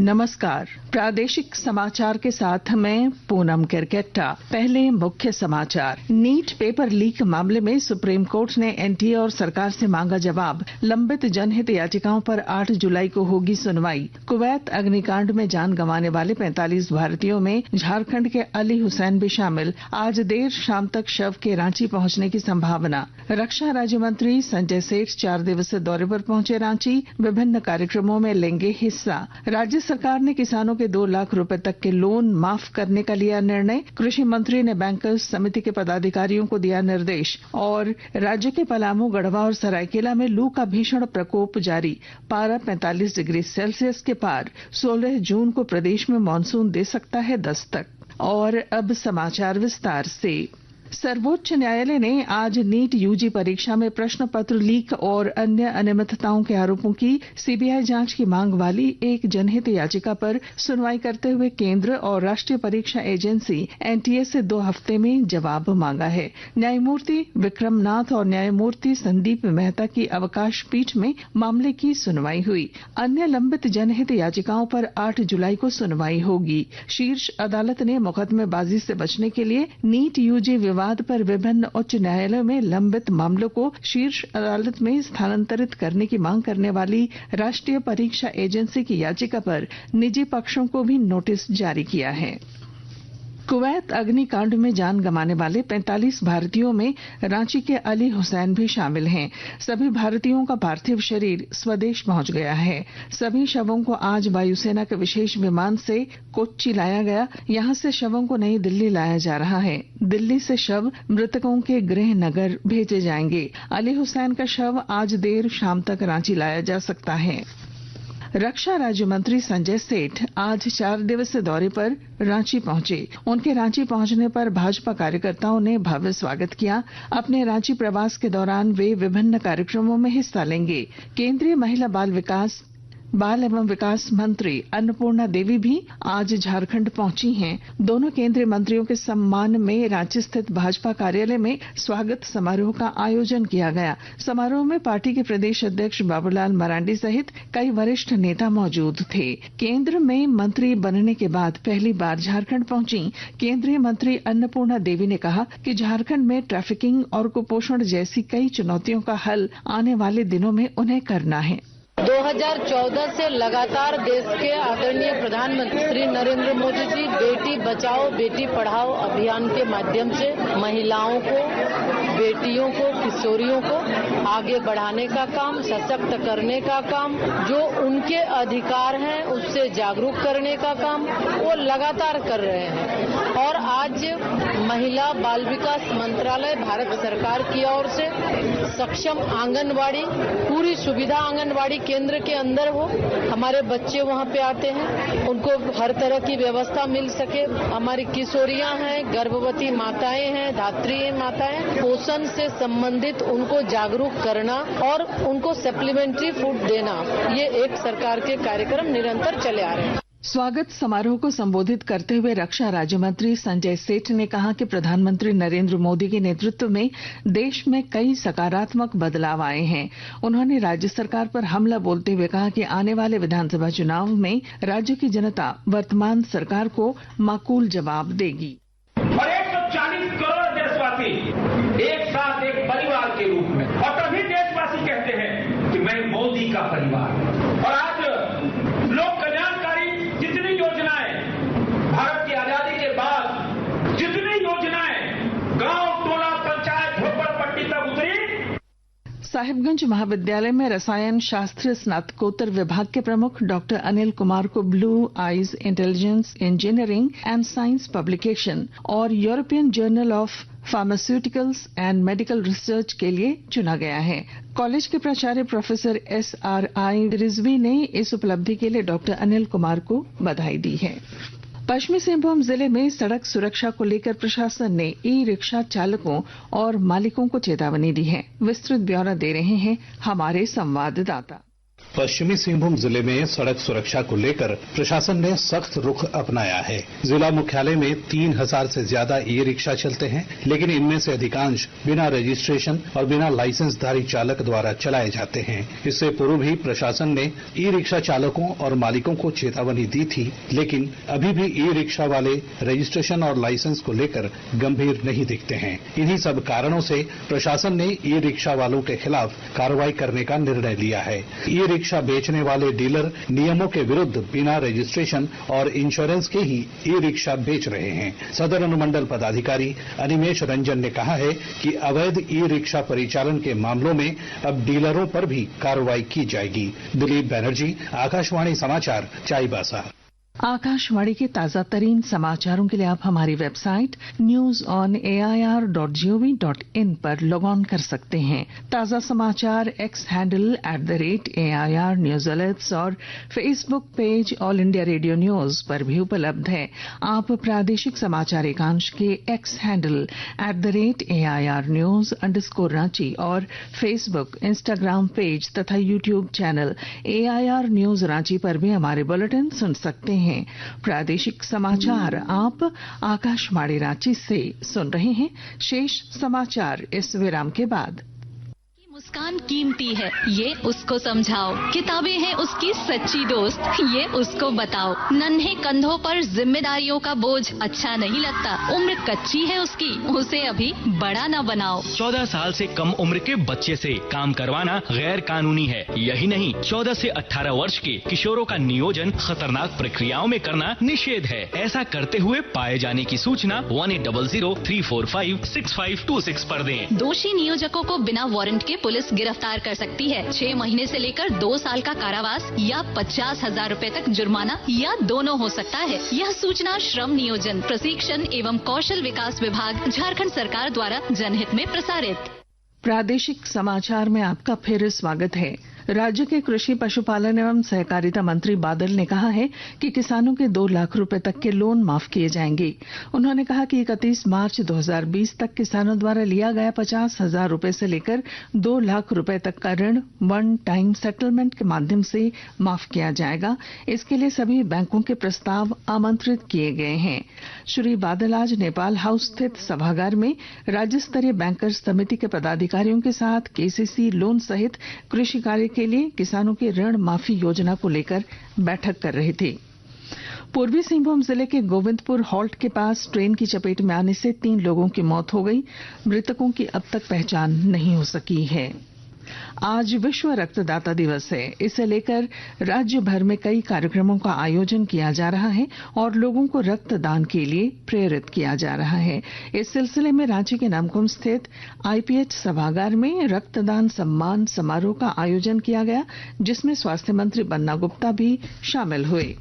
नमस्कार। प्रादेशिक समाचार के साथ मैं पूनम केरकेट्टा। पहले मुख्य समाचार। नीट पेपर लीक मामले में सुप्रीम कोर्ट ने एनटीए और सरकार से मांगा जवाब। लंबित जनहित याचिकाओं पर 8 जुलाई को होगी सुनवाई। कुवैत अग्निकांड में जान गंवाने वाले 45 भारतीयों में झारखंड के अली हुसैन भी शामिल। आज देर शाम तक शव के रांची पहुंचने की संभावना। रक्षा राज्य मंत्री संजय सेठ 4 दिवसीय दौरे पर पहुंचे रांची। विभिन्न कार्यक्रमों में लेंगे हिस्सा। राज्य सरकार ने किसानों के 2 लाख रुपए तक के लोन माफ करने का लिया निर्णय। कृषि मंत्री ने बैंकर्स समिति के पदाधिकारियों को दिया निर्देश। और राज्य के पलामू, गढ़वा और सरायकेला में लू का भीषण प्रकोप जारी। पारा 45 डिग्री सेल्सियस के पार। 16 जून को प्रदेश में मानसून दे सकता है दस्तक। और अब समाचार विस्तार से। सर्वोच्च न्यायालय ने आज नीट यूजी परीक्षा में प्रश्न पत्र लीक और अन्य अनियमितताओं के आरोपों की सीबीआई जांच की मांग वाली एक जनहित याचिका पर सुनवाई करते हुए केंद्र और राष्ट्रीय परीक्षा एजेंसी एनटीए से 2 हफ्ते में जवाब मांगा है। न्यायमूर्ति विक्रम नाथ और न्यायमूर्ति संदीप मेहता की अवकाश पीठ में मामले की सुनवाई हुई। अन्य लंबित जनहित याचिकाओं पर 8 जुलाई को सुनवाई होगी। शीर्ष अदालत ने मुकदमेबाजी से बचने के लिए नीट यूजी विवाद पर विभिन्न उच्च न्यायालयों में लंबित मामलों को शीर्ष अदालत में स्थानांतरित करने की मांग करने वाली राष्ट्रीय परीक्षा एजेंसी की याचिका पर निजी पक्षों को भी नोटिस जारी किया है। कुवैत अग्निकांड में जान गंवाने वाले 45 भारतीयों में रांची के अली हुसैन भी शामिल हैं। सभी भारतीयों का पार्थिव शरीर स्वदेश पहुंच गया है। सभी शवों को आज वायुसेना के विशेष विमान से कोच्चि लाया गया। यहां से शवों को नई दिल्ली लाया जा रहा है। दिल्ली से शव मृतकों के गृह नगर भेजे जाएंगे। अली हुसैन का शव आज देर शाम तक रांची लाया जा सकता है। रक्षा राज्य मंत्री संजय सेठ आज 4 दिवसीय दौरे पर रांची पहुंचे। उनके रांची पहुंचने पर भाजपा कार्यकर्ताओं ने भव्य स्वागत किया। अपने रांची प्रवास के दौरान वे विभिन्न कार्यक्रमों में हिस्सा लेंगे। केंद्रीय महिला बाल एवं विकास मंत्री अन्नपूर्णा देवी भी आज झारखंड पहुंची हैं। दोनों केंद्रीय मंत्रियों के सम्मान में रांची स्थित भाजपा कार्यालय में स्वागत समारोह का आयोजन किया गया। समारोह में पार्टी के प्रदेश अध्यक्ष बाबूलाल मरांडी सहित कई वरिष्ठ नेता मौजूद थे। केंद्र में मंत्री बनने के बाद पहली बार झारखंड पहुंची केंद्रीय मंत्री अन्नपूर्णा देवी ने कहा कि झारखंड में ट्रैफिकिंग और कुपोषण जैसी कई चुनौतियों का हल आने वाले दिनों में उन्हें करना है। 2014 से लगातार देश के आदरणीय प्रधानमंत्री श्री नरेंद्र मोदी जी बेटी बचाओ बेटी पढ़ाओ अभियान के माध्यम से महिलाओं को, बेटियों को, किशोरियों को आगे बढ़ाने का काम, सशक्त करने का काम, जो उनके अधिकार हैं उससे जागरूक करने का काम वो लगातार कर रहे हैं। और आज महिला बाल विकास मंत्रालय भारत सरकार की ओर से सक्षम आंगनवाड़ी, पूरी सुविधा आंगनवाड़ी केंद्र के अंदर हो, हमारे बच्चे वहां पे आते हैं, उनको हर तरह की व्यवस्था मिल सके। हमारी किशोरियां हैं, गर्भवती माताएं हैं, धात्री माताएं, पोषण से संबंधित उनको जागरूक करना और उनको सप्लीमेंट्री फूड देना, ये एक सरकार के कार्यक्रम निरंतर चले आ रहे हैं। स्वागत समारोह को संबोधित करते हुए रक्षा राज्य मंत्री संजय सेठ ने कहा कि प्रधानमंत्री नरेंद्र मोदी के नेतृत्व में देश में कई सकारात्मक बदलाव आए हैं। उन्होंने राज्य सरकार पर हमला बोलते हुए कहा कि आने वाले विधानसभा चुनाव में राज्य की जनता वर्तमान सरकार को माकूल जवाब देगी। और 140 करोड़ देशवासी एक साथ एक परिवार के रूप में, और तभी देशवासी कहते हैं कि मैं मोदी का परिवार। और आज लोक कल्याणकारी जितनी योजनाएं भारत की आजादी के बाद, जितनी योजनाएं गांव, टोला, पंचायत, झोपड़पट्टी तक उतरी। साहिबगंज महाविद्यालय में रसायन शास्त्र स्नातकोत्तर विभाग के प्रमुख डॉक्टर अनिल कुमार को Blue Eyes Intelligence Engineering and Science Publication और European Journal of Pharmaceuticals and Medical Research के लिए चुना गया है। कॉलेज के प्राचार्य प्रोफेसर SRI रिजवी ने इस उपलब्धि के लिए डॉक्टर अनिल कुमार को बधाई दी है। पश्चिमी सिंहभूम जिले में सड़क सुरक्षा को लेकर प्रशासन ने ई-रिक्शा चालकों और मालिकों को चेतावनी दी है। विस्तृत ब्यौरा दे रहे हैं हमारे संवाददाता। पश्चिमी सिंहभूम जिले में सड़क सुरक्षा को लेकर प्रशासन ने सख्त रुख अपनाया है। जिला मुख्यालय में 3000 से ज्यादा ई रिक्शा चलते हैं, लेकिन इनमें से अधिकांश बिना रजिस्ट्रेशन और बिना लाइसेंसधारी चालक द्वारा चलाए जाते हैं। इससे पूर्व भी प्रशासन ने ई रिक्शा चालकों और मालिकों को चेतावनी दी थी, लेकिन अभी भी ई रिक्शा वाले रजिस्ट्रेशन और लाइसेंस को लेकर गंभीर नहीं दिखते हैं। इन्हीं सब कारणों से प्रशासन ने ई रिक्शा वालों के खिलाफ कार्रवाई करने का निर्णय लिया है। ई रिक्शा बेचने वाले डीलर नियमों के विरुद्ध बिना रजिस्ट्रेशन और इंश्योरेंस के ही ई रिक्शा बेच रहे हैं। सदर अनुमंडल पदाधिकारी अनिमेश रंजन ने कहा है कि अवैध ई रिक्शा परिचालन के मामलों में अब डीलरों पर भी कार्रवाई की जाएगी। दिलीप बैनर्जी, आकाशवाणी समाचार, चाईबासा। आकाशवाणी के ताजा तरीन समाचारों के लिए आप हमारी वेबसाइट newsonair.gov.in पर लॉग ऑन कर सकते हैं। ताजा समाचार X handle @AIR news alerts और Facebook page All India Radio News पर भी उपलब्ध है। आप प्रादेशिक समाचार एकांश के एक्स हैंडल @AIR न्यूज _ और फेसबुक, इंस्टाग्राम पेज तथा YouTube channel AIR news Ranchi पर भी हमारे बुलेटिन सुन सकते हैं। प्रादेशिक समाचार आप आकाशवाणी रांची से सुन रहे हैं। शेष समाचार इस विराम के बाद। मुस्कान कीमती है, ये उसको समझाओ। किताबें हैं उसकी सच्ची दोस्त, ये उसको बताओ। नन्हे कंधों पर जिम्मेदारियों का बोझ अच्छा नहीं लगता। उम्र कच्ची है उसकी, उसे अभी बड़ा ना बनाओ। 14 साल से कम उम्र के बच्चे से काम करवाना गैर कानूनी है। यही नहीं, 14 से 18 वर्ष के किशोरों का नियोजन खतरनाक प्रक्रियाओं में करना निषेध है। ऐसा करते हुए पाए जाने की सूचना 1800-345-6526 पर दें। दोषी नियोजकों को बिना वारंट के पुलिस गिरफ्तार कर सकती है। 6 महीने से लेकर 2 साल का कारावास या 50,000 रूपए तक जुर्माना या दोनों हो सकता है। यह सूचना श्रम नियोजन, प्रशिक्षण एवं कौशल विकास विभाग, झारखंड सरकार द्वारा जनहित में प्रसारित। प्रादेशिक समाचार में आपका फिर स्वागत है। राज्य के कृषि, पशुपालन एवं सहकारिता मंत्री बादल ने कहा है कि किसानों के 2 लाख रुपए तक के लोन माफ किए जाएंगे। उन्होंने कहा कि 31 मार्च 2020 तक किसानों द्वारा लिया गया 50,000 रुपए से लेकर 2 लाख रुपए तक का ऋण वन टाइम सेटलमेंट के माध्यम से माफ किया जाएगा। इसके लिए सभी बैंकों के प्रस्ताव आमंत्रित किए गए हैं। श्री बादल आज नेपाल हाउस स्थित सभागार में राज्य स्तरीय बैंकर्स समिति के पदाधिकारियों के साथ केसीसी लोन सहित कृषि कार्य के लिए किसानों की ऋण माफी योजना को लेकर बैठक कर रहे थे। पूर्वी सिंहभूम जिले के गोविंदपुर हॉल्ट के पास ट्रेन की चपेट में आने से 3 लोगों की मौत हो गई। मृतकों की अब तक पहचान नहीं हो सकी है। आज विश्व रक्तदाता दिवस है। इसे लेकर राज्य भर में कई कार्यक्रमों का आयोजन किया जा रहा है और लोगों को रक्तदान के लिए प्रेरित किया जा रहा है। इस सिलसिले में रांची के नामकुम स्थित IPH सभागार में रक्तदान सम्मान समारोह का आयोजन किया गया, जिसमें स्वास्थ्य मंत्री बन्ना गुप्ता भी शामिल हुए।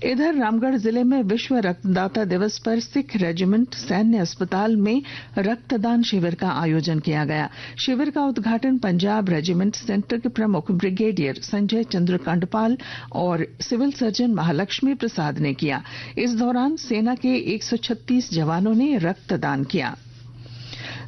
इधर रामगढ़ जिले में विश्व रक्तदाता दिवस पर सिख रेजिमेंट सैन्य अस्पताल में रक्तदान शिविर का आयोजन किया गया। शिविर का उद्घाटन पंजाब रेजिमेंट सेंटर के प्रमुख ब्रिगेडियर संजय चंद्र कांडपाल और सिविल सर्जन महालक्ष्मी प्रसाद ने किया। इस दौरान सेना के 136 जवानों ने रक्तदान किया।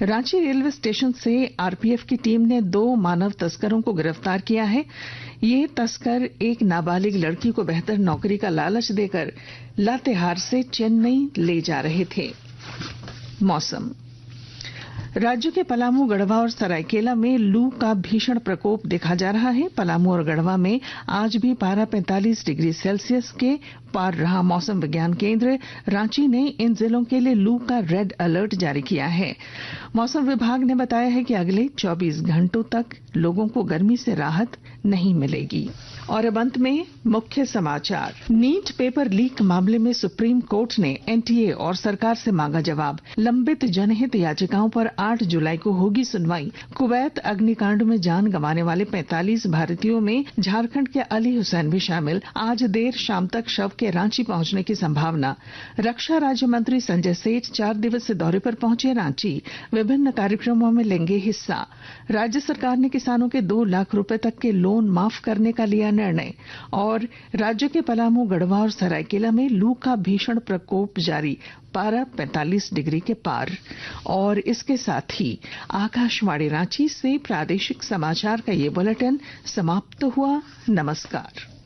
रांची रेलवे स्टेशन से आरपीएफ की टीम ने 2 मानव तस्करों को गिरफ्तार किया है। ये तस्कर एक नाबालिग लड़की को बेहतर नौकरी का लालच देकर लातेहार से चेन्नई ले जा रहे थे। मौसम। राज्य के पलामू, गढ़वा और सरायकेला में लू का भीषण प्रकोप देखा जा रहा है। पलामू और गढ़वा में आज भी पारा 45 डिग्री सेल्सियस के पार रहा। मौसम विज्ञान केंद्र रांची ने इन जिलों के लिए लू का रेड अलर्ट जारी किया है। मौसम विभाग ने बताया है कि अगले 24 घंटों तक लोगों को गर्मी से राहत नहीं मिलेगी। और अब अंत में मुख्य समाचार। नीट पेपर लीक मामले में सुप्रीम कोर्ट ने एनटीए और सरकार से मांगा जवाब। लंबित जनहित याचिकाओं पर 8 जुलाई को होगी सुनवाई। कुवैत अग्निकांड में जान गंवाने वाले 45 भारतीयों में झारखंड के अली हुसैन भी शामिल। आज देर शाम तक शव के रांची पहुंचने की संभावना। रक्षा राज्य मंत्री संजय सेठ 4 दिवसीय दौरे पर पहुंचे रांची। विभिन्न कार्यक्रमों में लेंगे हिस्सा। राज्य सरकार ने किसानों के 2 लाख रुपए तक के लोन माफ करने का लिया निर्णय। और राज्य के पलामू, गढ़वा और सरायकेला में लू का भीषण प्रकोप जारी, पारा 45 डिग्री के पार। और इसके साथ ही आकाशवाणी रांची से प्रादेशिक समाचार का ये बुलेटिन समाप्त हुआ। नमस्कार।